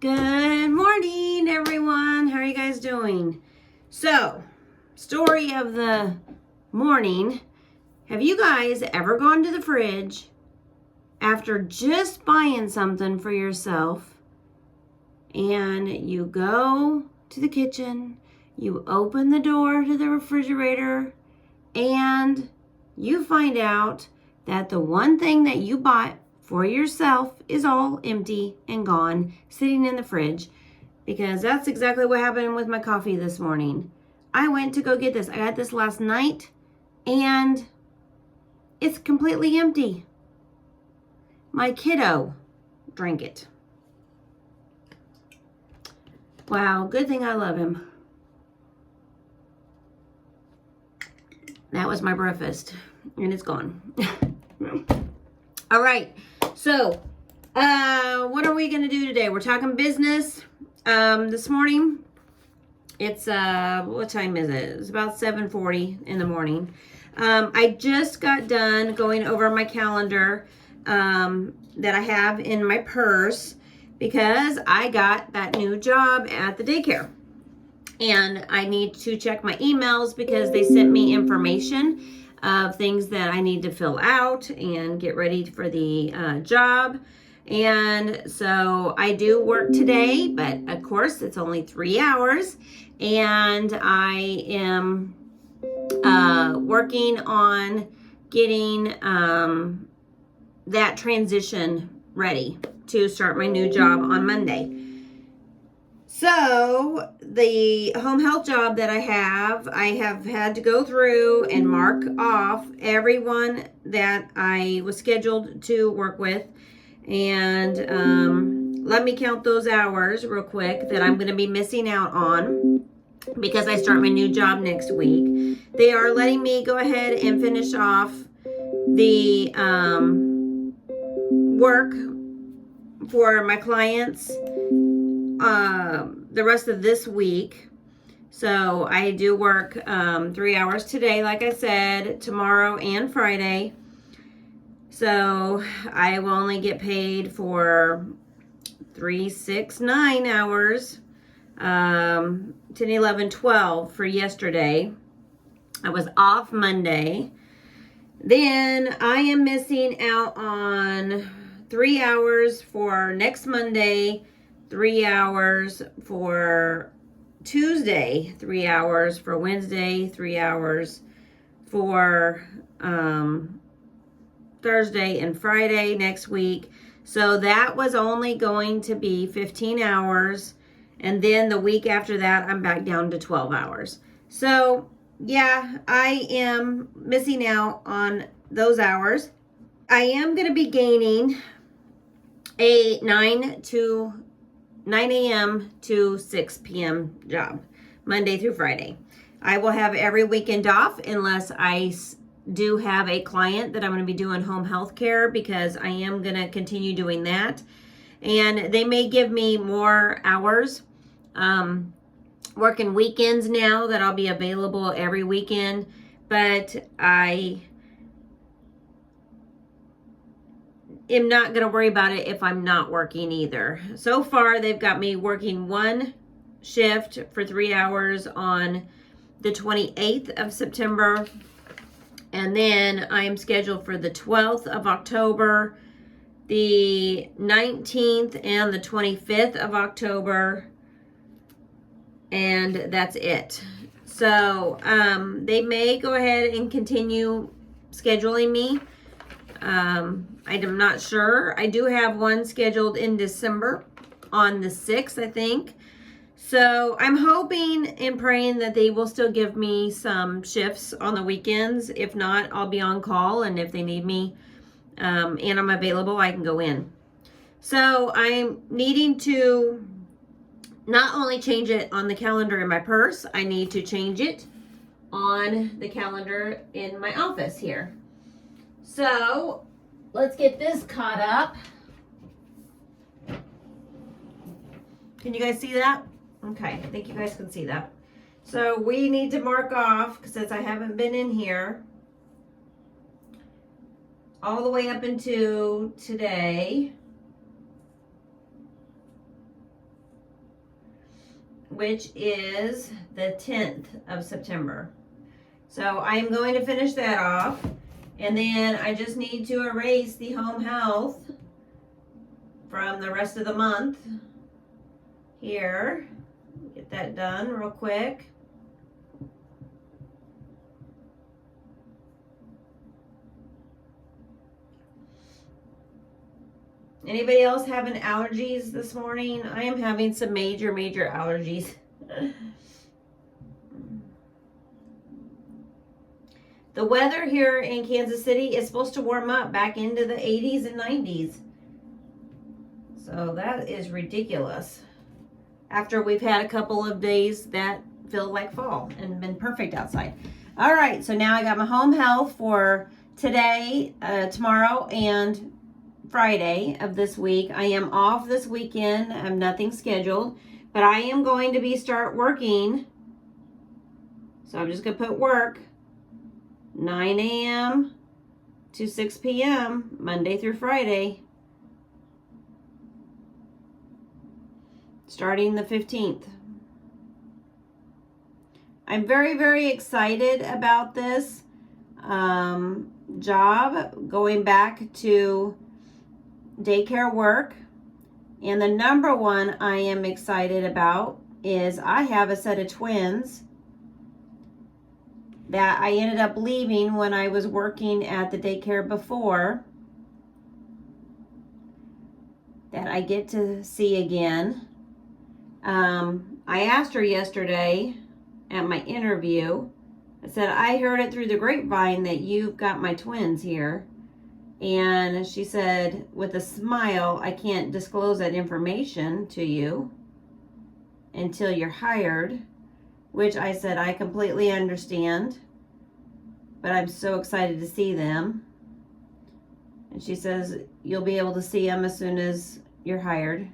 Good morning, everyone. How are you guys doing? So, story of the morning. Have you guys ever gone to the fridge after just buying something for yourself and you go to the kitchen, you open the door to the refrigerator, and you find out that the one thing that you bought for yourself is all empty and gone, sitting in the fridge? Because that's exactly what happened with my coffee this morning. I went to go get this. I got this last night and it's completely empty. My kiddo drank it. Wow, good thing I love him. That was my breakfast and it's gone. All right, so what are we gonna do today? We're talking business. This morning, it's what time is it? It's about 7:40 in the morning. I just got done going over my calendar that I have in my purse because I got that new job at the daycare. And I need to check my emails because they sent me information of things that I need to fill out and get ready for the job. And so I do work today, but of course it's only 3 hours. And I am working on getting that transition ready to start my new job on Monday. So the home health job that I have had to go through and mark off everyone that I was scheduled to work with. And let me count those hours real quick that I'm going to be missing out on because I start my new job next week. They are letting me go ahead and finish off the work for my clients the rest of this week. So I do work 3 hours today, like I said, tomorrow and Friday. So I will only get paid for 3, 6, 9 hours, 10, 11, 12 for yesterday. I was off Monday. Then I am missing out on 3 hours for next Monday, 3 hours for Tuesday, 3 hours for Wednesday, 3 hours for Thursday and Friday next week. So that was only going to be 15 hours. And then the week after that, I'm back down to 12 hours. So yeah, I am missing out on those hours. I am going to be gaining a 9 a.m. to 6 p.m. job, Monday through Friday. I will have every weekend off unless I do have a client that I'm going to be doing home health care, because I am going to continue doing that. And they may give me more hours, working weekends now that I'll be available every weekend, but I am not going to worry about it if I'm not working either. So far, they've got me working one shift for 3 hours on the 28th of September. And then I am scheduled for the 12th of October, the 19th, and the 25th of October. And that's it. So they may go ahead and continue scheduling me. I'm not sure. I do have one scheduled in December on the 6th, I think. So I'm hoping and praying that they will still give me some shifts on the weekends. If not, I'll be on call, and if they need me and I'm available, I can go in. So I'm needing to not only change it on the calendar in my purse, I need to change it on the calendar in my office here. So let's get this caught up. Can you guys see that? Okay, I think you guys can see that. So we need to mark off, since I haven't been in here, all the way up into today. which is the 10th of September. So I'm going to finish that off. And then I just need to erase the home health from the rest of the month here. Get that done real quick. Anybody else having allergies this morning? I am having some major allergies. The weather here in Kansas City is supposed to warm up back into the 80s and 90s. So that is ridiculous. After we've had a couple of days that feel like fall and been perfect outside. All right, so now I got my home health for today, tomorrow, and Friday of this week. I am off this weekend. I have nothing scheduled, but I am going to start working. So I'm just going to put work 9 a.m. to 6 p.m. Monday through Friday, starting the 15th. I'm very excited about this job, going back to daycare work. And the number one I am excited about is I have a set of twins that I ended up leaving when I was working at the daycare before, that I get to see again. I asked her yesterday at my interview, I said, I heard it through the grapevine that you've got my twins here. And she said, with a smile, I can't disclose that information to you until you're hired, which I said, I completely understand, but I'm so excited to see them. And she says, you'll be able to see them as soon as you're hired,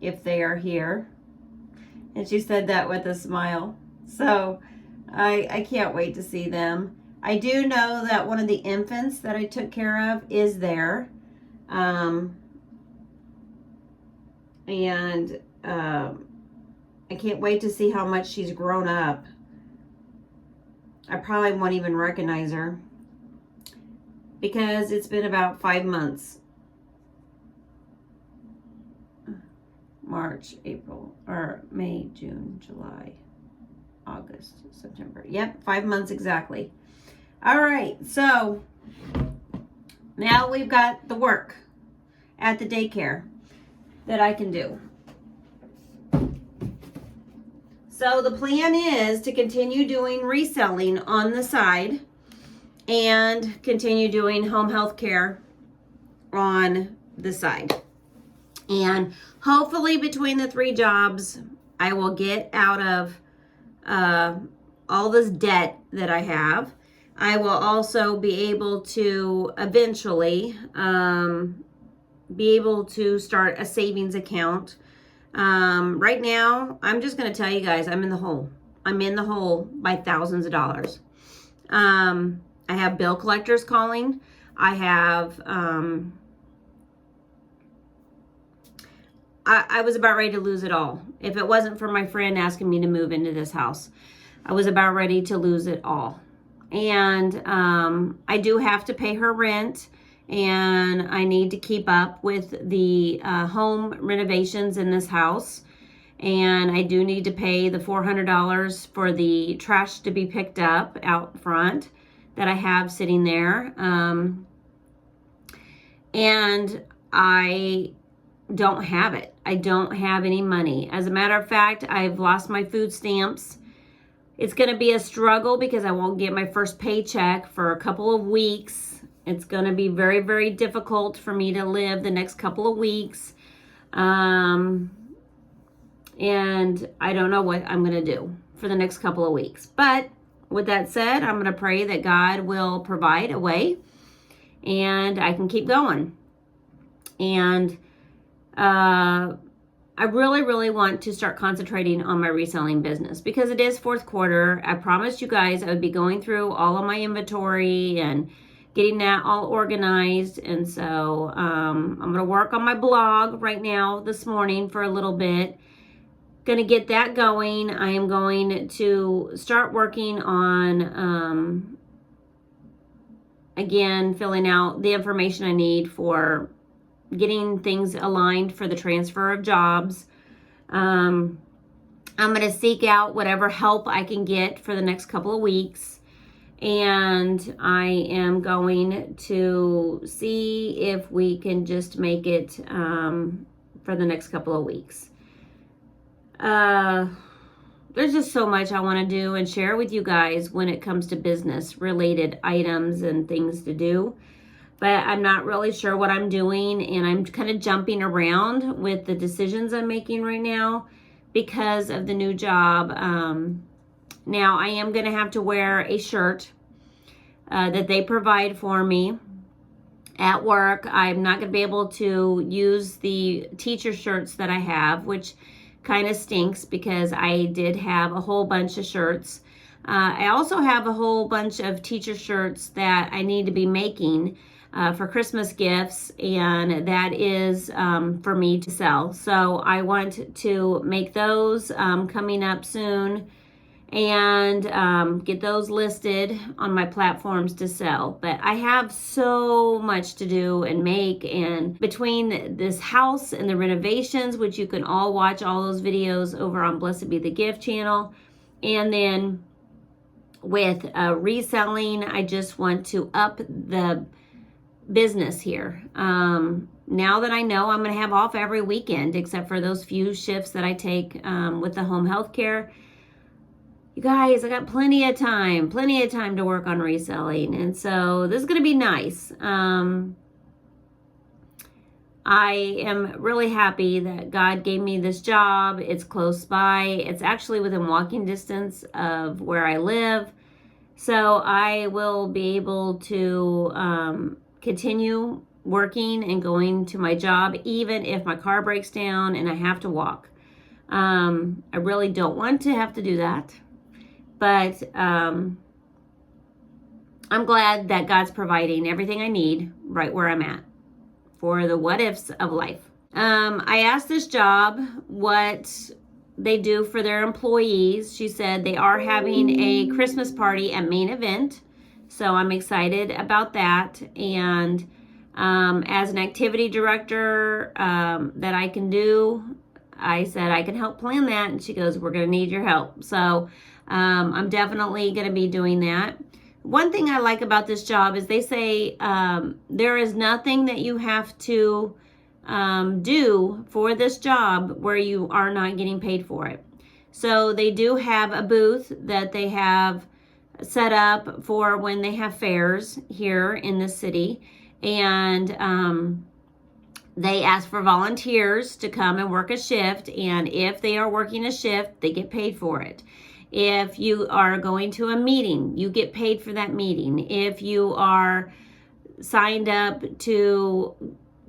if they are here. And she said that with a smile. So I can't wait to see them. I do know that one of the infants that I took care of is there. I can't wait to see how much she's grown up. I probably won't even recognize her because it's been about 5 months. March, April, or May, June, July, August, September. Yep, 5 months exactly. All right, so now we've got the work at the daycare that I can do. So the plan is to continue doing reselling on the side and continue doing home health care on the side. And hopefully between the 3 jobs, I will get out of all this debt that I have. I will also be able to eventually be able to start a savings account. Right now, I'm just going to tell you guys, I'm in the hole. I'm in the hole by thousands of dollars. I have bill collectors calling. I have... I was about ready to lose it all. If it wasn't for my friend asking me to move into this house, I was about ready to lose it all. And I do have to pay her rent, and I need to keep up with the home renovations in this house. And I do need to pay the $400 for the trash to be picked up out front that I have sitting there. And I don't have it. I don't have any money. As a matter of fact, I've lost my food stamps. It's going to be a struggle because I won't get my first paycheck for a couple of weeks. It's going to be very difficult for me to live the next couple of weeks. And I don't know what I'm going to do for the next couple of weeks. But with that said, I'm going to pray that God will provide a way and I can keep going. And I really want to start concentrating on my reselling business because it is 4th quarter. I promised you guys I would be going through all of my inventory and getting that all organized. And so I'm going to work on my blog right now this morning for a little bit. going to get that going. I am going to start working on, again, filling out the information I need for getting things aligned for the transfer of jobs. I'm going to seek out whatever help I can get for the next couple of weeks. And I am going to see if we can just make it for the next couple of weeks. There's just so much I want to do and share with you guys when it comes to business related items and things to do. But I'm not really sure what I'm doing, and I'm kind of jumping around with the decisions I'm making right now because of the new job. Now I am going to have to wear a shirt that they provide for me at work. I'm not going to be able to use the teacher shirts that I have, which kind of stinks because I did have a whole bunch of shirts. I also have a whole bunch of teacher shirts that I need to be making for Christmas gifts, and that is for me to sell. So I want to make those coming up soon and get those listed on my platforms to sell. But I have so much to do and make, and between this house and the renovations, which you can all watch all those videos over on Blessed Be the Gift channel, and then with reselling, I just want to up the business here. Now that I know I'm going to have off every weekend except for those few shifts that I take with the home health care, you guys, I got plenty of time to work on reselling. And so this is going to be nice. I am really happy that God gave me this job. It's close by. It's actually within walking distance of where I live. So I will be able to continue working and going to my job, even if my car breaks down and I have to walk. I really don't want to have to do that. But I'm glad that God's providing everything I need right where I'm at for the what ifs of life. I asked this job what they do for their employees. She said they are having a Christmas party at Main Event. So I'm excited about that. And as an activity director that I can do, I said I can help plan that. And she goes, we're going to need your help. So I'm definitely going to be doing that. One thing I like about this job is they say there is nothing that you have to do for this job where you are not getting paid for it. So they do have a booth that they have set up for when they have fairs here in the city. And they ask for volunteers to come and work a shift. And if they are working a shift, they get paid for it. If you are going to a meeting, you get paid for that meeting. If you are signed up to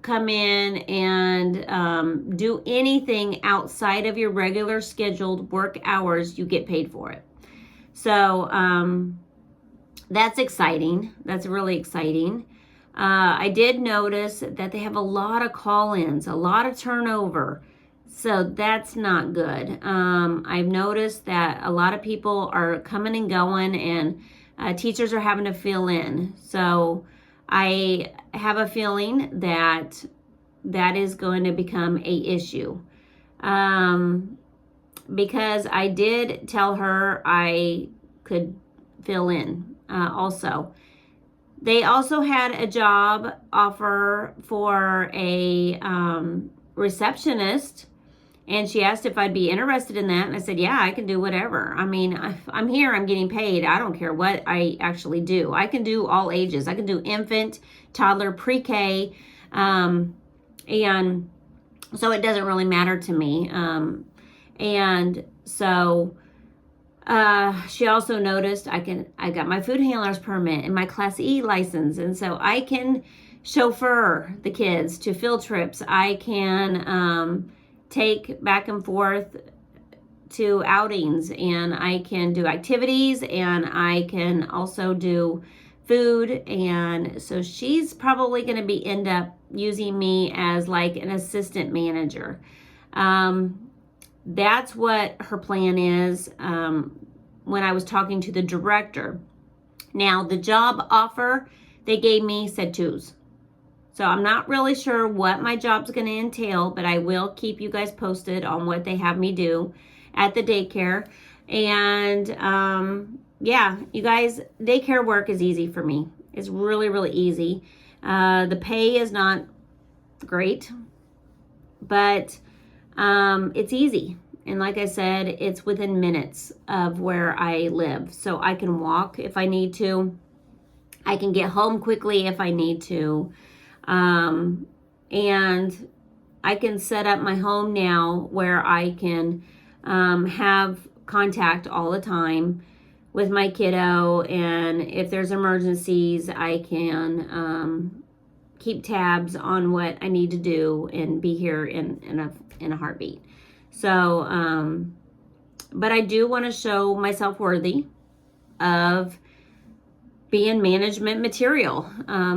come in and do anything outside of your regular scheduled work hours, you get paid for it. So that's exciting. That's really exciting. I did notice that they have a lot of call-ins, a lot of turnover. So that's not good. I've noticed that a lot of people are coming and going, and teachers are having to fill in. So I have a feeling that that is going to become a issue. Because I did tell her I could fill in also. They also had a job offer for a receptionist, and she asked if I'd be interested in that, and I said, yeah, I can do whatever. I mean, I'm here, I'm getting paid. I don't care what I actually do. I can do all ages. I can do infant, toddler, pre-K, and so it doesn't really matter to me. And so she also noticed I got my food handler's permit and my Class E license, and so I can chauffeur the kids to field trips. I can take back and forth to outings, and I can do activities, and I can also do food. And so she's probably going to end up using me as like an assistant manager. that's what her plan is when I was talking to the director. Now, the job offer they gave me said 2s. So I'm not really sure what my job's going to entail, but I will keep you guys posted on what they have me do at the daycare. And yeah, you guys, daycare work is easy for me. It's really, really easy. The pay is not great, but it's easy. And like I said, it's within minutes of where I live. So I can walk if I need to. I can get home quickly if I need to. And I can set up my home now where I can have contact all the time with my kiddo. And if there's emergencies, I can keep tabs on what I need to do and be here in a heartbeat. So, but I do want to show myself worthy of being management material,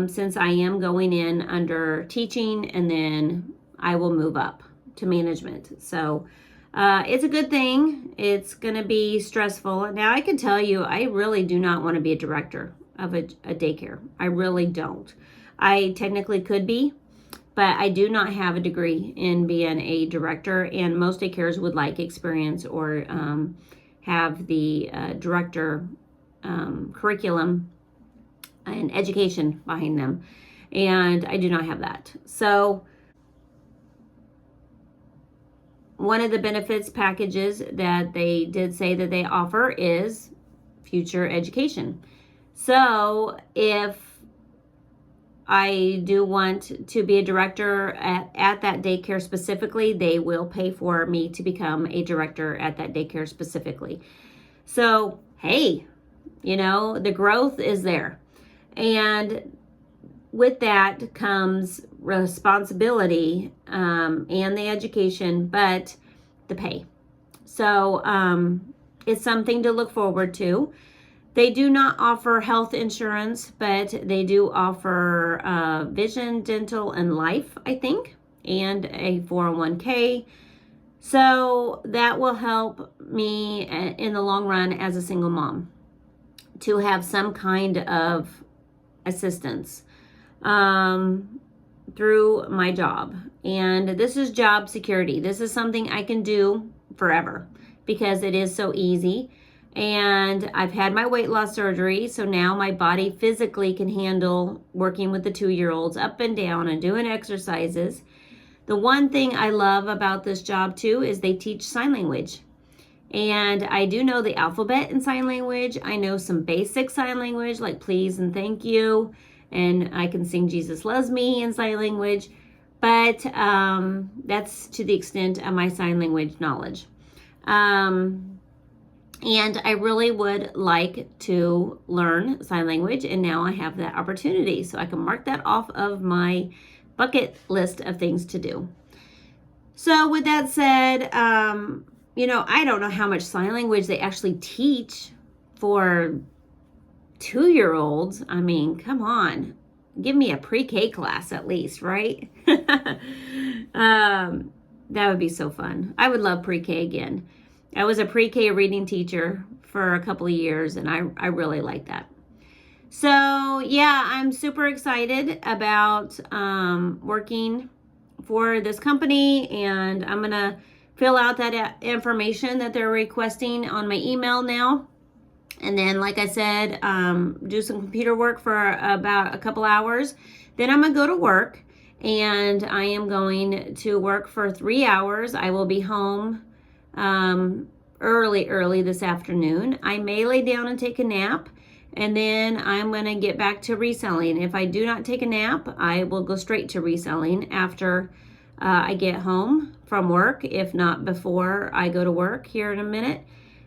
since I am going in under teaching, and then I will move up to management. So it's a good thing. It's going to be stressful. Now, I can tell you, I really do not want to be a director of a daycare. I really don't. I technically could be, but I do not have a degree in being a director, and most daycares would like experience or have the director curriculum and education behind them, and I do not have that. So one of the benefits packages that they did say that they offer is future education. So if I do want to be a director at that daycare specifically, they will pay for me to become a director at that daycare specifically. So, hey, the growth is there. And with that comes responsibility and the education, but the pay. So it's something to look forward to. They do not offer health insurance, but they do offer vision, dental, and life, I think, and a 401k. So that will help me in the long run as a single mom to have some kind of assistance through my job. And this is job security. This is something I can do forever because it is so easy. And I've had my weight loss surgery, so now my body physically can handle working with the 2-year-olds up and down and doing exercises. The one thing I love about this job too is they teach sign language. And I do know the alphabet in sign language. I know some basic sign language like please and thank you. And I can sing Jesus Loves Me in sign language. But that's to the extent of my sign language knowledge. And I really would like to learn sign language, and now I have that opportunity. So I can mark that off of my bucket list of things to do. So with that said, I don't know how much sign language they actually teach for 2-year-olds. I mean, come on. Give me a pre-K class at least, right? That would be so fun. I would love pre-K again. I was a pre-K reading teacher for a couple of years, and I really like that. So, yeah, I'm super excited about working for this company, and I'm going to fill out that information that they're requesting on my email now. And then, like I said, do some computer work for about a couple hours. Then I'm going to go to work, and I am going to work for 3 hours. I will be home early this afternoon. I may lay down and take a nap, and then I'm going to get back to reselling. If I do not take a nap, I will go straight to reselling after I get home from work, if not before I go to work here in a minute.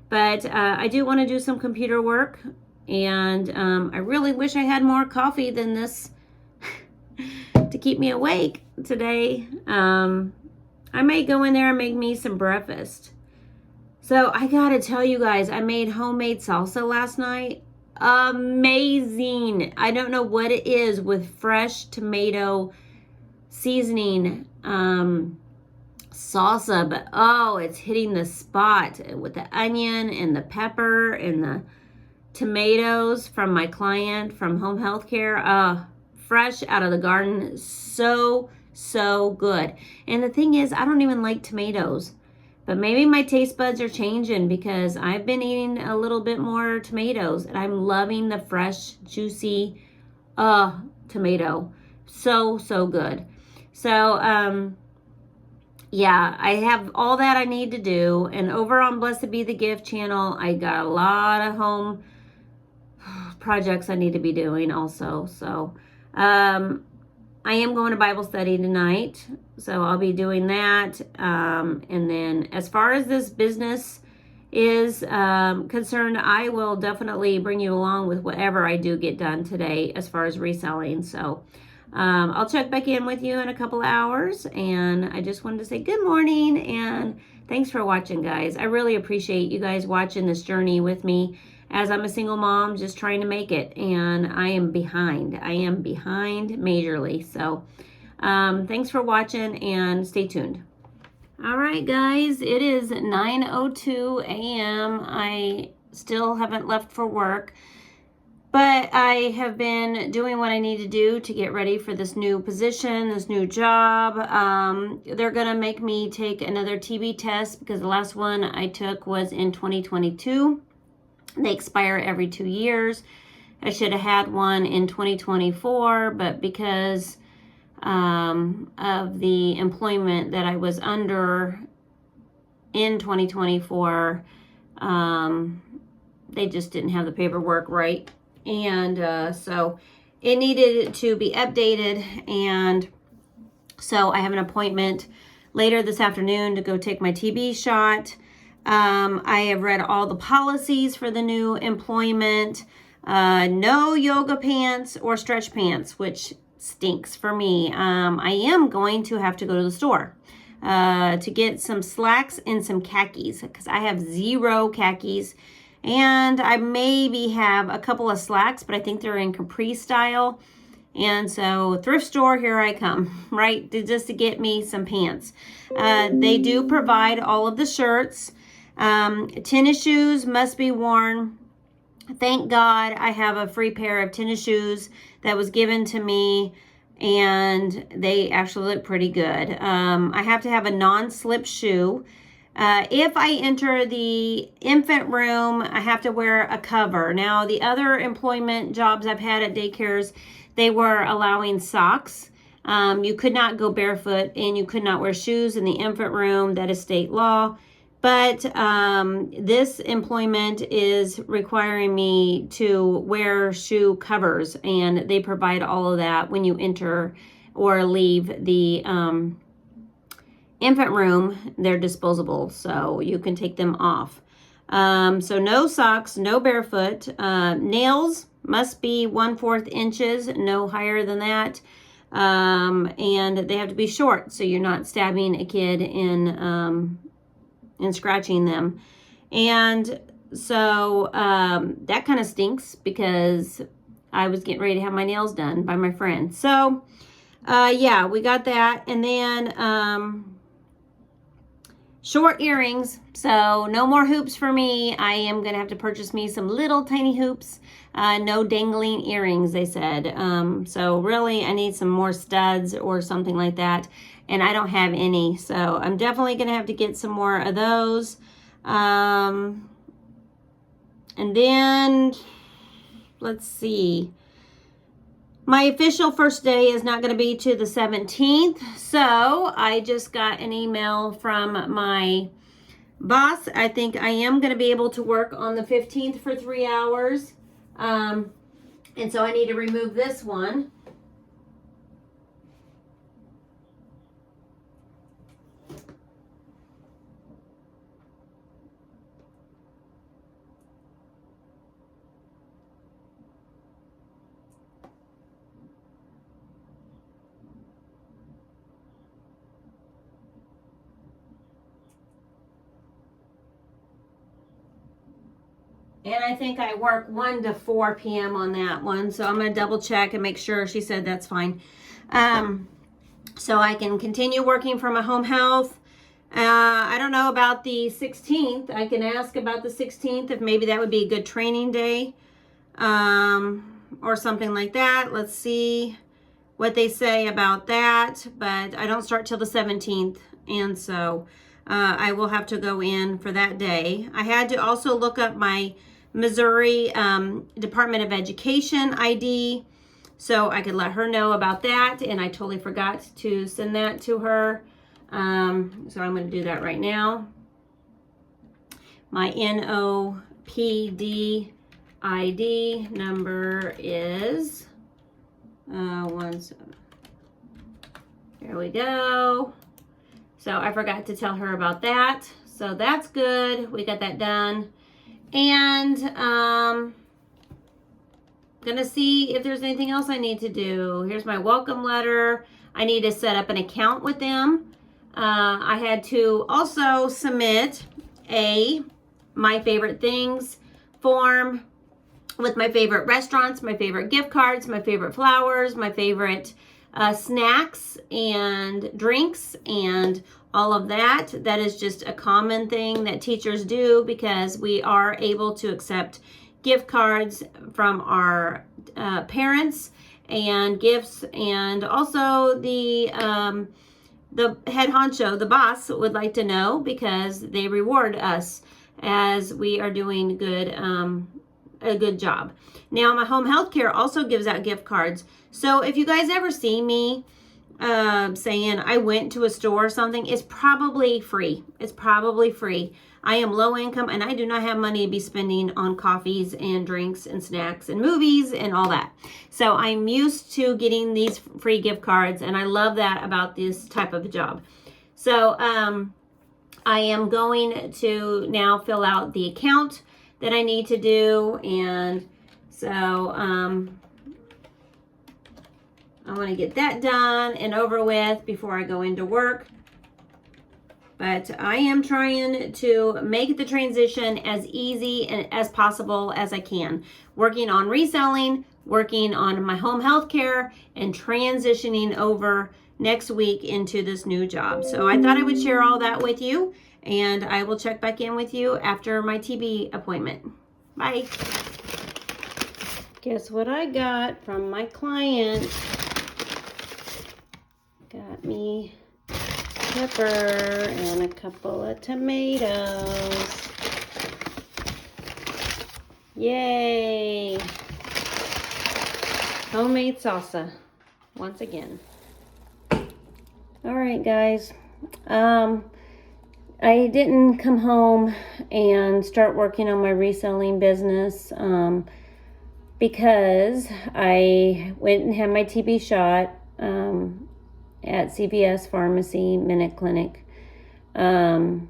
But I do want to do some computer work, and I really wish I had more coffee than this to keep me awake today. I may go in there and make me some breakfast. So I gotta tell you guys, I made homemade salsa last night. Amazing. I don't know what it is with fresh tomato seasoning salsa salsa, but oh, it's hitting the spot with the onion and the pepper and the tomatoes from my client from Home Healthcare. Fresh out of the garden. So good. And the thing is, I don't even like tomatoes, but maybe my taste buds are changing because I've been eating a little bit more tomatoes, and I'm loving the fresh, juicy tomato. So good. So yeah, I have all that I need to do. And over on Blessed Be the Gift channel, I got a lot of home projects I need to be doing also. So I am going to Bible study tonight, so I'll be doing that. And then as far as this business is concerned, I will definitely bring you along with whatever I do get done today as far as reselling. So I'll check back in with you in a couple hours, and I just wanted to say good morning and thanks for watching, guys. I really appreciate you guys watching this journey with me as I'm a single mom just trying to make it, and I am behind. I am behind majorly. So thanks for watching and stay tuned. All right, guys, it is 9:02 a.m. I still haven't left for work, but I have been doing what I need to do to get ready for this new position, this new job. They're going to make me take another TB test because the last one I took was in 2022. They expire every 2 years. I should have had one in 2024, but because of the employment that I was under in 2024, they just didn't have the paperwork right. And so it needed to be updated. And so I have an appointment later this afternoon to go take my TB shot. I have read all the policies for the new employment. No yoga pants or stretch pants, which stinks for me. I am going to have to go to the store to get some slacks and some khakis because I have 0 khakis, and I maybe have a couple of slacks, but I think they're in capri style. And so thrift store, here I come, right, just to get me some pants. They do provide all of the shirts. Tennis shoes must be worn. Thank God I have a free pair of tennis shoes that was given to me, and they actually look pretty good. I have to have a non-slip shoe. If I enter the infant room, I have to wear a cover. Now, the other employment jobs I've had at daycares, they were allowing socks. You could not go barefoot, and you could not wear shoes in the infant room. That is state law. But this employment is requiring me to wear shoe covers, and they provide all of that when you enter or leave the infant room. They're disposable, so you can take them off. So no socks, no barefoot. Nails must be 1/4 inches, no higher than that. And they have to be short, so you're not stabbing a kid in and scratching them. And so that kind of stinks because I was getting ready to have my nails done by my friend. So yeah, we got that. And then short earrings. So no more hoops for me. I am going to have to purchase me some little tiny hoops. No dangling earrings, they said. So really, I need some more studs or something like that. And I don't have any. So I'm definitely going to have to get some more of those. And then, let's see. My official first day is not going to be to the 17th. So I just got an email from my boss. I think I am going to be able to work on the 15th for 3 hours. And so I need to remove this one. And I think I work 1 to 4 p.m. on that one. So I'm going to double check and make sure. She said that's fine. So I can continue working for my home health. I don't know about the 16th. I can ask about the 16th if maybe that would be a good training day, or something like that. Let's see what they say about that. But I don't start till the 17th, and so I will have to go in for that day. I had to also look up my Missouri Department of Education ID so I could let her know about that, and I totally forgot to send that to her. So I'm going to do that right now. My NOPD ID number is 17. There we go. So I forgot to tell her about that. So that's good. We got that done. And gonna see if there's anything else I need to do. Here's my welcome letter. I need to set up an account with them. I had to also submit my favorite things form with my favorite restaurants, my favorite gift cards, my favorite flowers, my favorite snacks and drinks and all of that. That is just a common thing that teachers do because we are able to accept gift cards from our parents and gifts, and also the head honcho, the boss, would like to know because they reward us as we are doing a good job. Now, my home health care also gives out gift cards. So if you guys ever see me saying I went to a store or something, it's probably free. It's probably free. I am low income and I do not have money to be spending on coffees and drinks and snacks and movies and all that. So I'm used to getting these free gift cards, and I love that about this type of job. So I am going to now fill out the account that I need to do, and so I want to get that done and over with before I go into work. But I am trying to make the transition as easy and as possible as I can. Working on reselling, working on my home health care, and transitioning over next week into this new job. So I thought I would share all that with you, and I will check back in with you after my TB appointment. Bye. Guess what I got from my client? Got me pepper and a couple of tomatoes. Yay! Homemade salsa once again. All right, guys. I didn't come home and start working on my reselling business because I went and had my TB shot at CVS Pharmacy Minute Clinic, and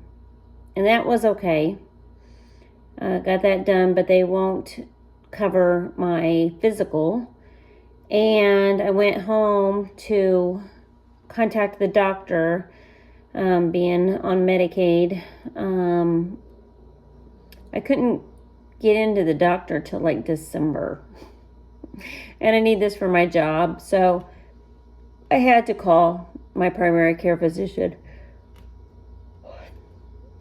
that was okay. Got that done, but they won't cover my physical, and I went home to contact the doctor. Being on Medicaid, I couldn't get into the doctor till like December, and I need this for my job, so I had to call my primary care physician,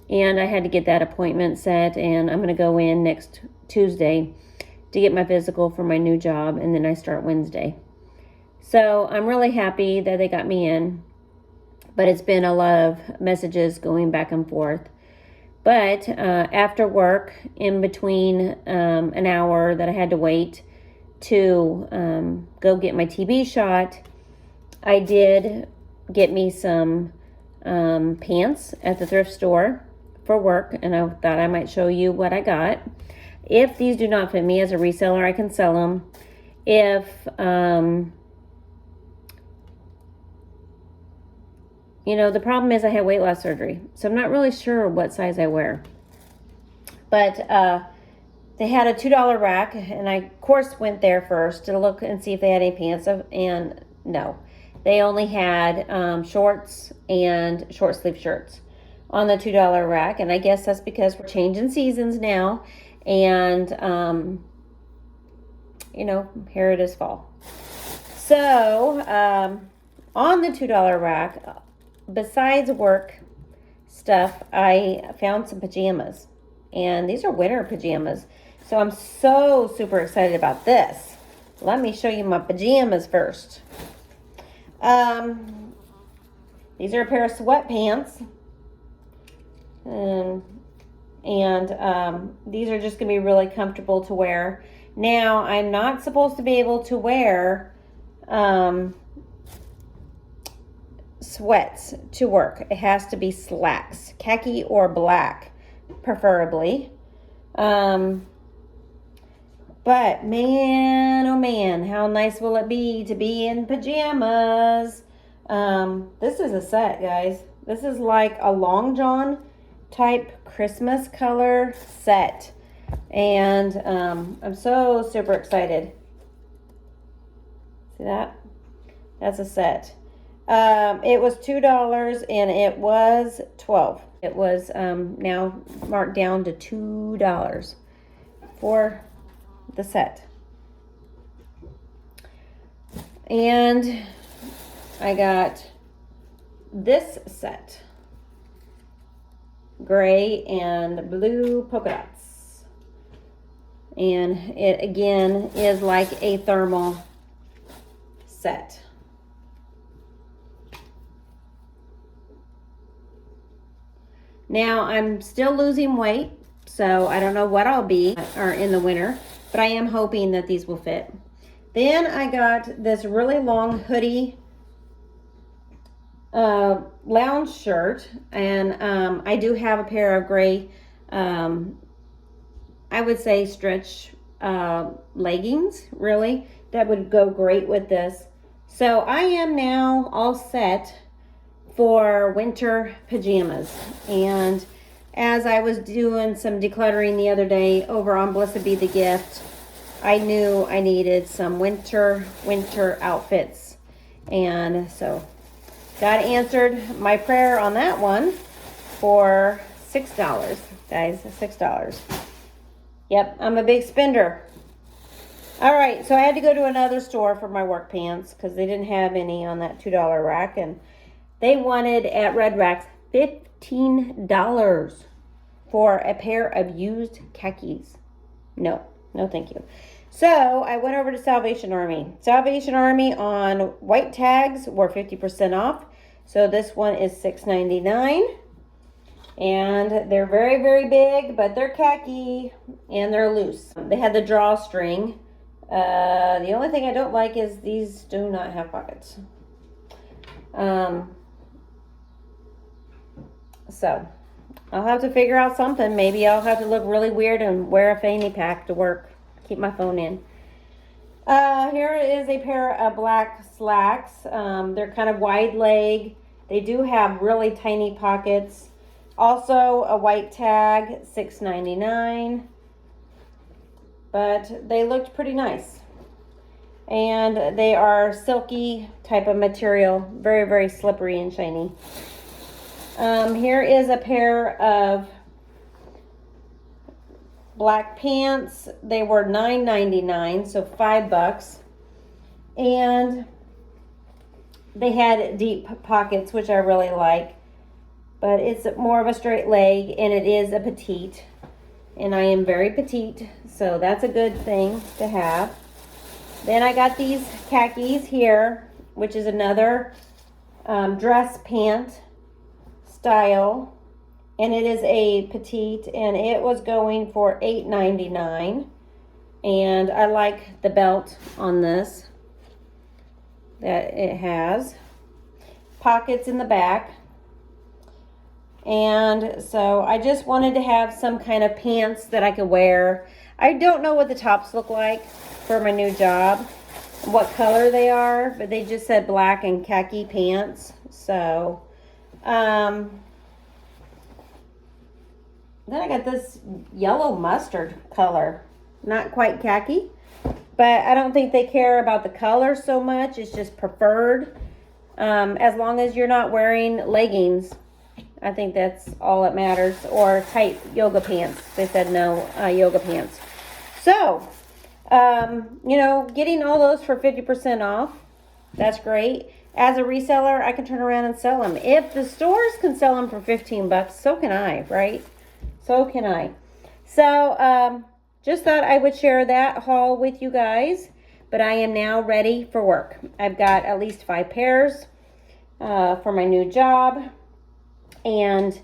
and I had to get that appointment set, and I'm going to go in next Tuesday to get my physical for my new job, and then I start Wednesday. So I'm really happy that they got me in, but it's been a lot of messages going back and forth. But after work, in between an hour that I had to wait to go get my TB shot, I did get me some pants at the thrift store for work, and I thought I might show you what I got. If these do not fit me as a reseller, I can sell them. If the problem is I had weight loss surgery, so I'm not really sure what size I wear. But they had a $2 rack, and I, of course, went there first to look and see if they had any pants, and no. They only had shorts and short sleeve shirts on the $2 rack, and I guess that's because we're changing seasons now, and here it is fall. So on the $2 rack, besides work stuff, I found some pajamas. And these are winter pajamas. So I'm so super excited about this. Let me show you my pajamas first. These are a pair of sweatpants. And these are just going to be really comfortable to wear. Now, I'm not supposed to be able to wear sweats to work. It has to be slacks, khaki or black, preferably. But man, oh man, how nice will it be to be in pajamas? This is a set, guys. This is like a long john type Christmas color set. And I'm so super excited. See that? That's a set. It was $2 and it was $12. It was now marked down to $2 for the set. And I got this set. Gray and blue polka dots. And it again is like a thermal set. Now I'm still losing weight, so I don't know what I'll be or in the winter, but I am hoping that these will fit. Then I got this really long hoodie lounge shirt, and I do have a pair of gray I would say stretch leggings, really, that would go great with this. So I am now all set for winter pajamas. And as I was doing some decluttering the other day over on BlessedBeTheGift, I knew I needed some winter outfits. And so God answered my prayer on that one for $6, guys, $6. Yep, I'm a big spender. All right, so I had to go to another store for my work pants because they didn't have any on that $2 rack, and they wanted at Red Racks $15 for a pair of used khakis. No, thank you. So I went over to Salvation Army. Salvation Army on white tags were 50% off. So this one is $6.99. And they're very, very big, but they're khaki and they're loose. They had the drawstring. The only thing I don't like is these do not have pockets. So I'll have to figure out something. Maybe I'll have to look really weird and wear a fanny pack to work. Keep my phone in. Here is a pair of black slacks. They're kind of wide leg. They do have really tiny pockets. Also a white tag, $6.99. But they looked pretty nice. And they are silky type of material. Very, very slippery and shiny. Here is a pair of black pants. They were $9.99, so $5. And they had deep pockets, which I really like. But it's more of a straight leg, and it is a petite. And I am very petite, so that's a good thing to have. Then I got these khakis here, which is another dress pant style. And it is a petite, and it was going for $8.99. And I like the belt on this that it has. Pockets in the back. And so I just wanted to have some kind of pants that I could wear. I don't know what the tops look like for my new job, what color they are, but they just said black and khaki pants. So, then I got this yellow mustard color. Not quite khaki, but I don't think they care about the color so much. It's just preferred. As long as you're not wearing leggings, I think that's all that matters. Or tight yoga pants. They said no yoga pants. So, getting all those for 50% off, that's great. as a reseller, I can turn around and sell them. If the stores can sell them for 15 bucks, so can I, right? So can I. So, just thought I would share that haul with you guys. But I am now ready for work. I've got at least 5 pairs for my new job. And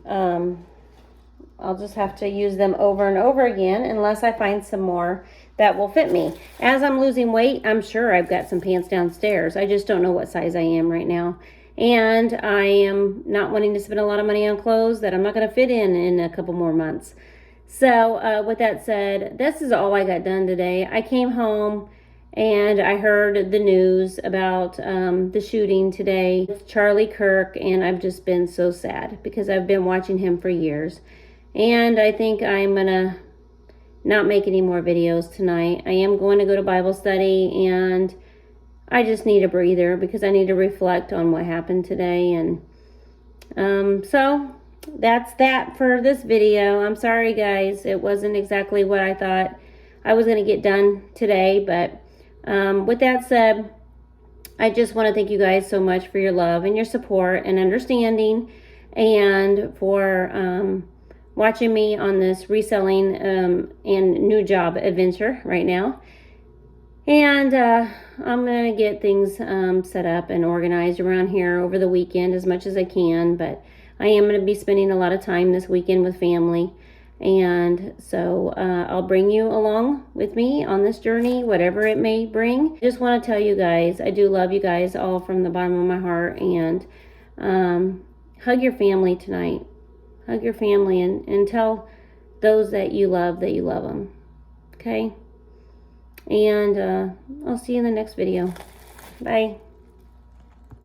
I'll just have to use them over and over again unless I find some more that will fit me. As I'm losing weight, I'm sure I've got some pants downstairs. I just don't know what size I am right now. And I am not wanting to spend a lot of money on clothes that I'm not going to fit in a couple more months. So with that said, this is all I got done today. I came home and I heard the news about the shooting today with Charlie Kirk, and I've just been so sad because I've been watching him for years. And I think I'm going to not make any more videos tonight. I am going to go to Bible study, and I just need a breather because I need to reflect on what happened today. And so that's that for this video. I'm sorry, guys. It wasn't exactly what I thought I was going to get done today. But with that said, I just want to thank you guys so much for your love and your support and understanding, and for watching me on this reselling and new job adventure right now. And I'm going to get things set up and organized around here over the weekend as much as I can. But I am going to be spending a lot of time this weekend with family. And so I'll bring you along with me on this journey, whatever it may bring. I just want to tell you guys, I do love you guys all from the bottom of my heart. And hug your family tonight. Hug your family and tell those that you love them. Okay? And I'll see you in the next video. Bye.